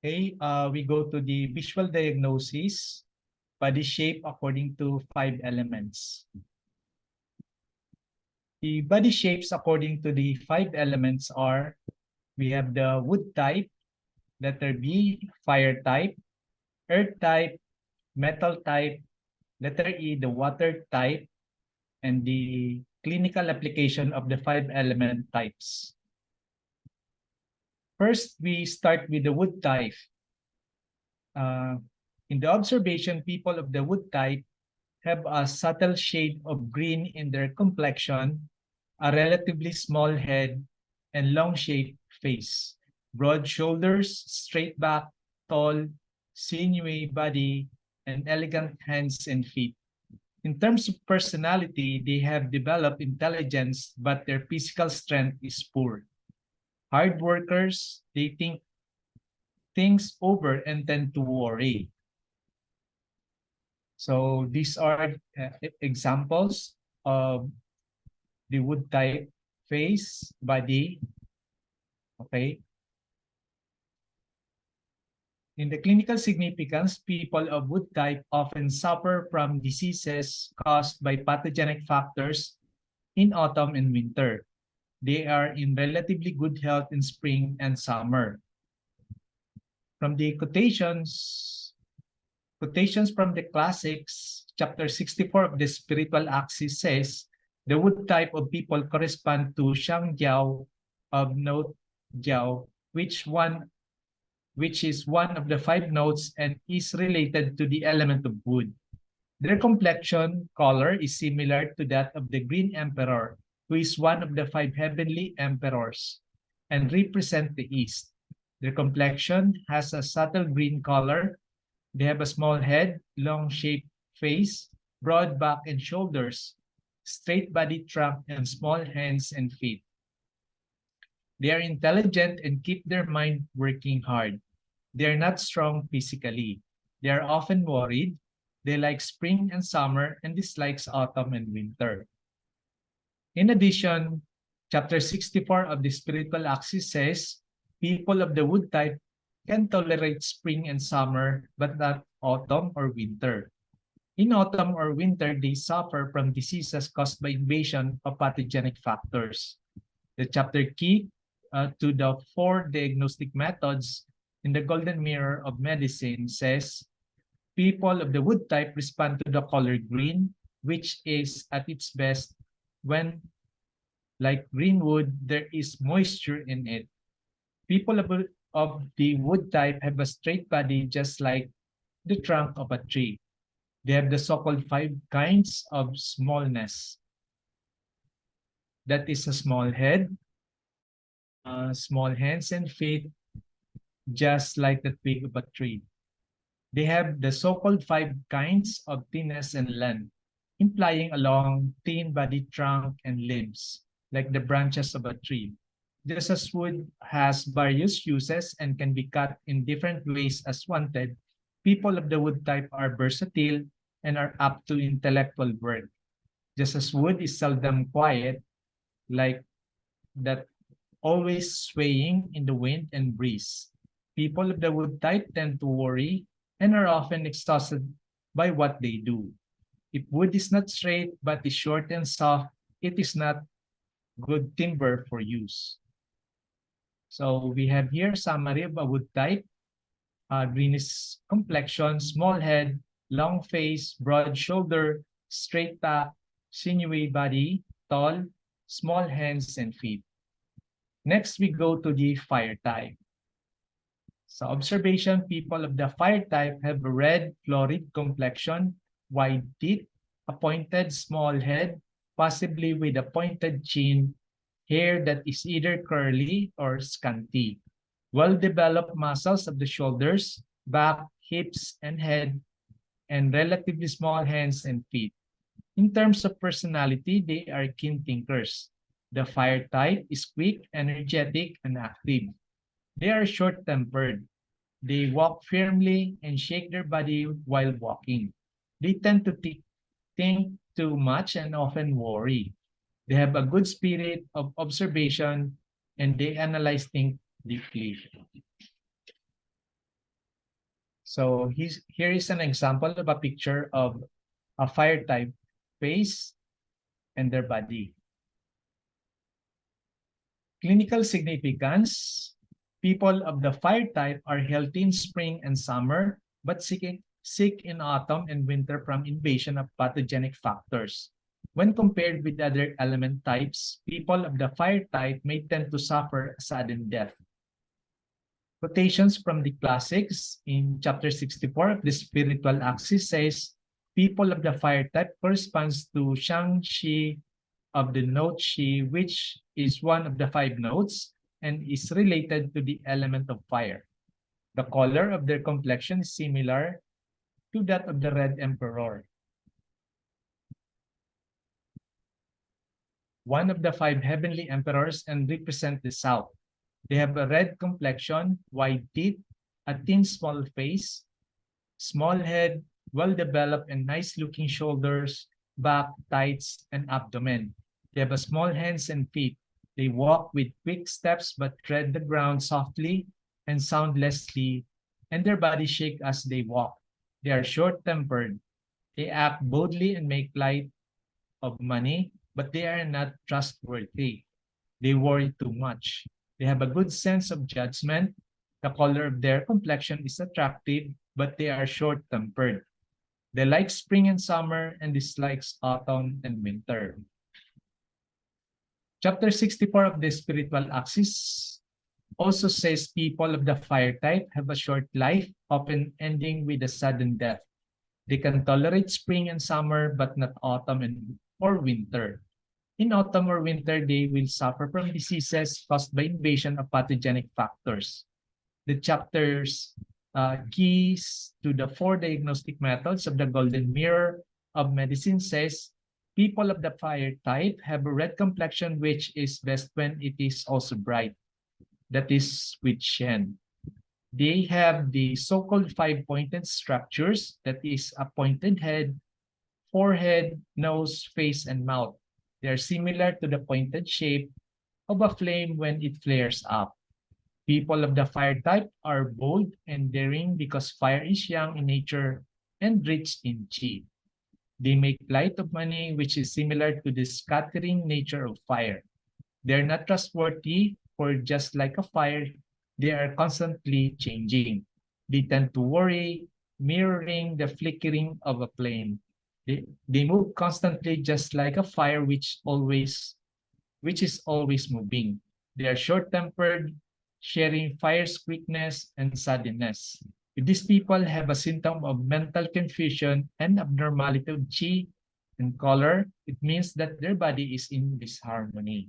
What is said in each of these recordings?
Okay, we go to the visual diagnosis, body shape according to 5 elements. The body shapes according to the 5 elements are, we have the wood type, letter B, fire type, earth type, metal type, letter E, the water type, and the clinical application of the 5 element types. First, we start with the wood type. In the observation, people of the wood type have a subtle shade of green in their complexion, a relatively small head, and long-shaped face, broad shoulders, straight back, tall, sinewy body, and elegant hands and feet. In terms of personality, they have developed intelligence, but their physical strength is poor. Hard workers, they think things over and tend to worry. So these are examples of the wood type face, body. Okay. In the clinical significance, people of wood type often suffer from diseases caused by pathogenic factors in autumn and winter. They are in relatively good health in spring and summer. From the quotations from the classics, chapter 64 of the spiritual axis says, the wood type of people correspond to Shang Jiao of note Jiao, which is one of the 5 notes and is related to the element of wood. Their complexion color is similar to that of the Green Emperor, who is one of the 5 heavenly emperors and represent the East. Their complexion has a subtle green color. They have a small head, long-shaped face, broad back and shoulders, straight-bodied trunk, and small hands and feet. They are intelligent and keep their mind working hard. They are not strong physically. They are often worried. They like spring and summer and dislikes autumn and winter. In addition, chapter 64 of the spiritual axis says, people of the wood type can tolerate spring and summer, but not autumn or winter. In autumn or winter, they suffer from diseases caused by invasion of pathogenic factors. The chapter key to the 4 diagnostic methods in the golden mirror of medicine says, people of the wood type respond to the color green, which is at its best when, like green wood, there is moisture in it. People of the wood type have a straight body just like the trunk of a tree. They have the so-called 5 kinds of smallness. That is a small head, small hands and feet, just like the twig of a tree. They have the so-called 5 kinds of thinness and length, implying a long, thin-bodied trunk and limbs, like the branches of a tree. Just as wood has various uses and can be cut in different ways as wanted, people of the wood type are versatile and are up to intellectual work. Just as wood is seldom quiet, like that always swaying in the wind and breeze. People of the wood type tend to worry and are often exhausted by what they do. If wood is not straight but is short and soft, it is not good timber for use. So we have here summary of a wood type. Greenish complexion, small head, long face, broad shoulder, straight back, sinewy body, tall, small hands and feet. Next, we go to the fire type. So observation, people of the fire type have a red, florid complexion, wide teeth, a pointed small head, possibly with a pointed chin, hair that is either curly or scanty, well-developed muscles of the shoulders, back, hips, and head, and relatively small hands and feet. In terms of personality, they are keen thinkers. The fire type is quick, energetic, and active. They are short-tempered. They walk firmly and shake their body while walking. They tend to think too much and often worry. They have a good spirit of observation and they analyze things deeply. So here is an example of a picture of a fire type face and their body. Clinical significance. People of the fire type are healthy in spring and summer, but sick in autumn and winter from invasion of pathogenic factors. When compared with other element types, people of the fire type may tend to suffer a sudden death. Quotations from the classics in chapter 64 of the spiritual axis says, people of the fire type corresponds to Shang-Shi of the note Shi, which is one of the 5 notes and is related to the element of fire. The color of their complexion is similar to that of the red emperor. One of the 5 heavenly emperors and represent the south. They have a red complexion, wide teeth, a thin small face, small head, well-developed and nice-looking shoulders, back, thighs, and abdomen. They have a small hands and feet. They walk with quick steps but tread the ground softly and soundlessly, and their bodies shake as they walk. They are short-tempered. They act boldly and make light of money, but they are not trustworthy. They worry too much. They have a good sense of judgment. The color of their complexion is attractive, but they are short-tempered. They like spring and summer and dislikes autumn and winter. Chapter 64 of the spiritual axis also says people of the fire type have a short life, often ending with a sudden death. They can tolerate spring and summer, but not autumn or winter. In autumn or winter, they will suffer from diseases caused by invasion of pathogenic factors. The chapter's keys to the 4 diagnostic methods of the golden mirror of medicine says, people of the fire type have a red complexion, which is best when it is also bright. That is with Shen. They have the so-called 5 pointed structures, that is a pointed head, forehead, nose, face, and mouth. They are similar to the pointed shape of a flame when it flares up. People of the fire type are bold and daring because fire is young in nature and rich in chi. They make light of money, which is similar to the scattering nature of fire. They are not trustworthy, for just like a fire, they are constantly changing. They tend to worry, mirroring the flickering of a flame. They move constantly just like a fire which is always moving. They are short-tempered, sharing fire's quickness and suddenness. If these people have a symptom of mental confusion and abnormality of chi and color, it means that their body is in disharmony.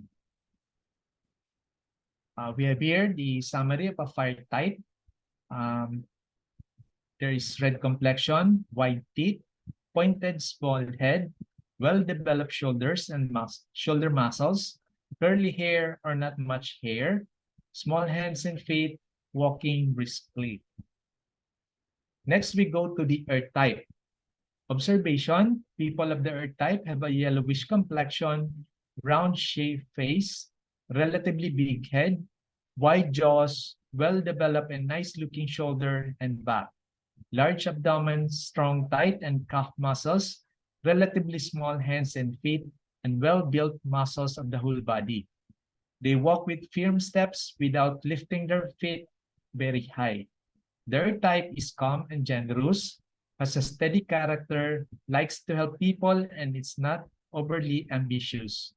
We have here the summary of a fire type. There is red complexion, wide teeth, pointed small head, well-developed shoulders and shoulder muscles, curly hair or not much hair, small hands and feet, walking briskly. Next, we go to the earth type. Observation, people of the earth type have a yellowish complexion, round-shaped face, relatively big head, wide jaws, well-developed and nice-looking shoulder and back, large abdomen, strong thigh and calf muscles, relatively small hands and feet, and well-built muscles of the whole body. They walk with firm steps without lifting their feet very high. Their type is calm and generous, has a steady character, likes to help people, and is not overly ambitious.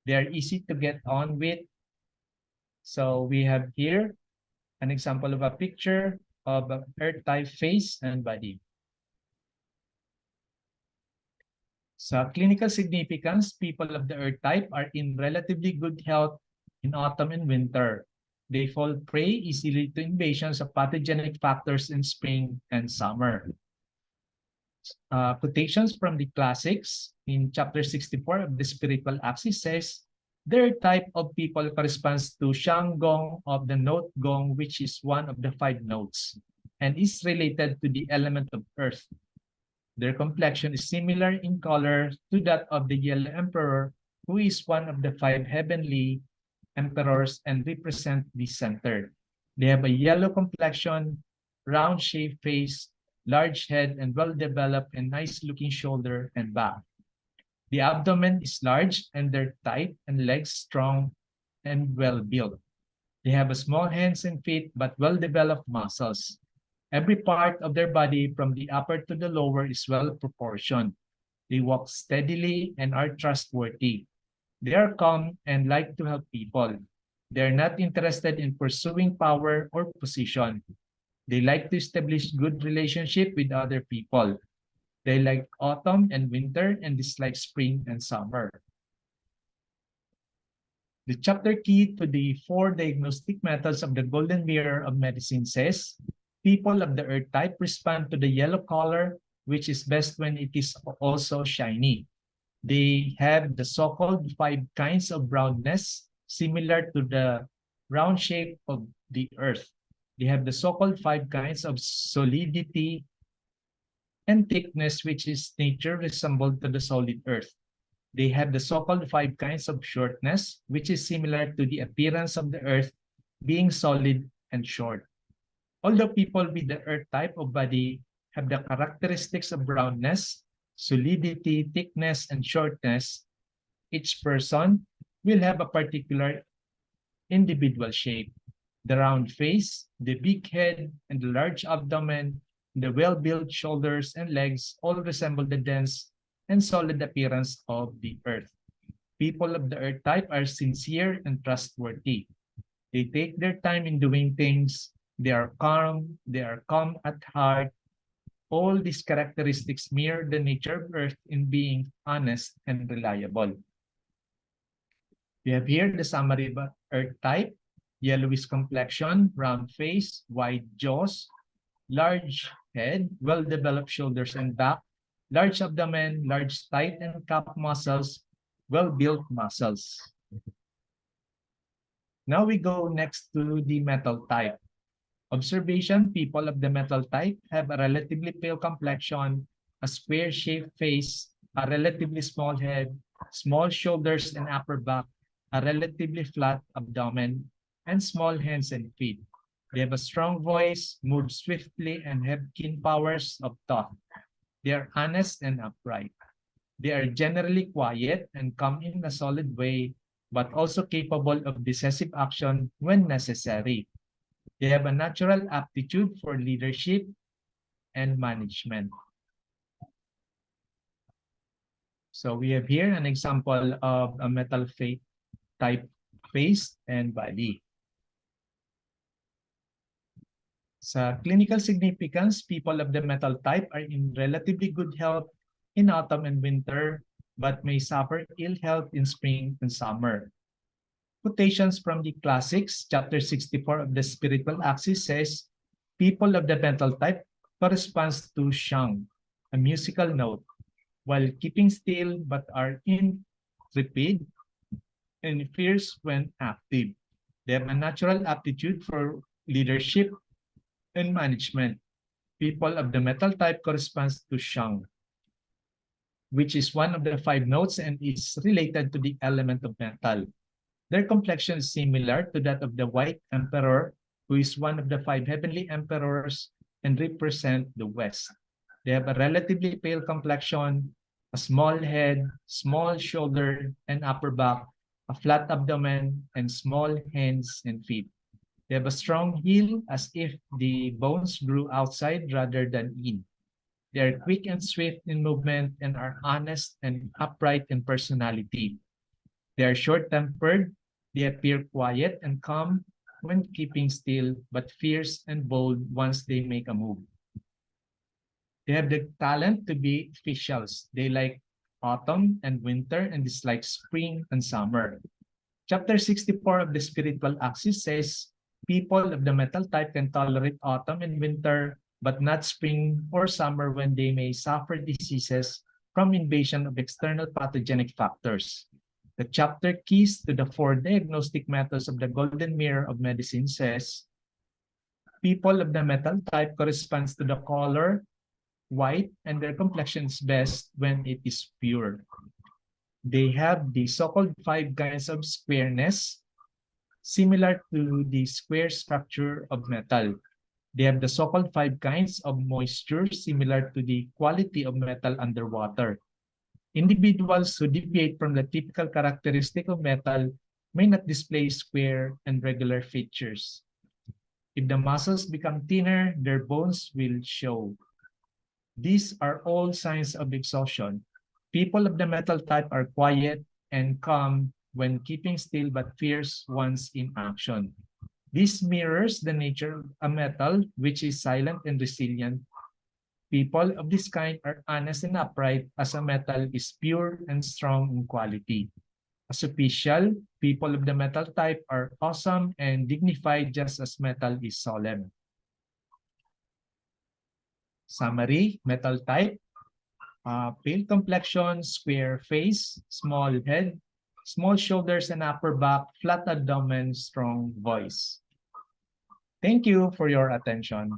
They are easy to get on with. So we have here an example of a picture of an earth type face and body. So clinical significance, people of the earth type are in relatively good health in autumn and winter. They fall prey easily to invasions of pathogenic factors in spring and summer. Quotations from the classics in chapter 64 of the spiritual axis says, their type of people corresponds to Shang Gong of the note Gong, which is one of the 5 notes, and is related to the element of earth. Their complexion is similar in color to that of the yellow emperor, who is one of the 5 heavenly emperors and represent the center. They have a yellow complexion, round-shaped face, large head, and well-developed and nice-looking shoulder and back. The abdomen is large and they're tight and legs strong and well-built. They have a small hands and feet but well-developed muscles. Every part of their body from the upper to the lower is well-proportioned. They walk steadily and are trustworthy. They are calm and like to help people. They are not interested in pursuing power or position. They like to establish good relationship with other people. They like autumn and winter and dislike spring and summer. The chapter key to the 4 diagnostic methods of the golden mirror of medicine says, people of the earth type respond to the yellow color, which is best when it is also shiny. They have the so-called 5 kinds of brownness, similar to the round shape of the earth. They have the so-called 5 kinds of solidity and thickness, which is nature resembled to the solid earth. They have the so-called 5 kinds of shortness, which is similar to the appearance of the earth being solid and short. Although people with the earth type of body have the characteristics of brownness, solidity, thickness, and shortness, each person will have a particular individual shape. The round face, the big head, and the large abdomen, the well-built shoulders and legs all resemble the dense and solid appearance of the earth. People of the earth type are sincere and trustworthy. They take their time in doing things. They are calm at heart. All these characteristics mirror the nature of earth in being honest and reliable. We have here the summary of earth type: yellowish complexion, round face, wide jaws, large head, well-developed shoulders and back, large abdomen, large thigh and calf muscles, well-built muscles. Now we go next to the metal type. Observation: people of the metal type have a relatively pale complexion, a square-shaped face, a relatively small head, small shoulders and upper back, a relatively flat abdomen, and small hands and feet. They have a strong voice, move swiftly, and have keen powers of thought. They are honest and upright. They are generally quiet and calm in a solid way, but also capable of decisive action when necessary. They have a natural aptitude for leadership and management. So we have here an example of a metal type face and body. Sa clinical significance, people of the metal type are in relatively good health in autumn and winter, but may suffer ill health in spring and summer. Quotations from the classics, chapter 64 of the spiritual axis says, people of the metal type corresponds to shang, a musical note, while keeping still but are intrepid and fierce when active. They have a natural aptitude for leadership and management. People of the metal type corresponds to shang, which is one of the 5 notes and is related to the element of metal. Their complexion is similar to that of the white emperor, who is one of the 5 heavenly emperors and represent the West. They have a relatively pale complexion, a small head, small shoulder and upper back, a flat abdomen, and small hands and feet. They have a strong heel as if the bones grew outside rather than in. They are quick and swift in movement and are honest and upright in personality. They are short-tempered. They appear quiet and calm when keeping still, but fierce and bold once they make a move. They have the talent to be officials. They like autumn and winter and dislike spring and summer. Chapter 64 of the spiritual axis says, people of the metal type can tolerate autumn and winter, but not spring or summer when they may suffer diseases from invasion of external pathogenic factors. The chapter keys to the 4 diagnostic methods of the golden mirror of medicine says, people of the metal type corresponds to the color white and their complexion is best when it is pure. They have the so-called 5 kinds of squareness, similar to the square structure of metal. They have the so-called 5 kinds of moisture similar to the quality of metal underwater. Individuals who deviate from the typical characteristic of metal may not display square and regular features. If the muscles become thinner, their bones will show. These are all signs of exhaustion. People of the metal type are quiet and calm when keeping still but fierce once in action. This mirrors the nature of a metal, which is silent and resilient. People of this kind are honest and upright, as a metal is pure and strong in quality. As official, people of the metal type are awesome and dignified, just as metal is solemn. Summary: metal type, pale complexion, square face, small head, small shoulders and upper back, flat abdomen, strong voice. Thank you for your attention.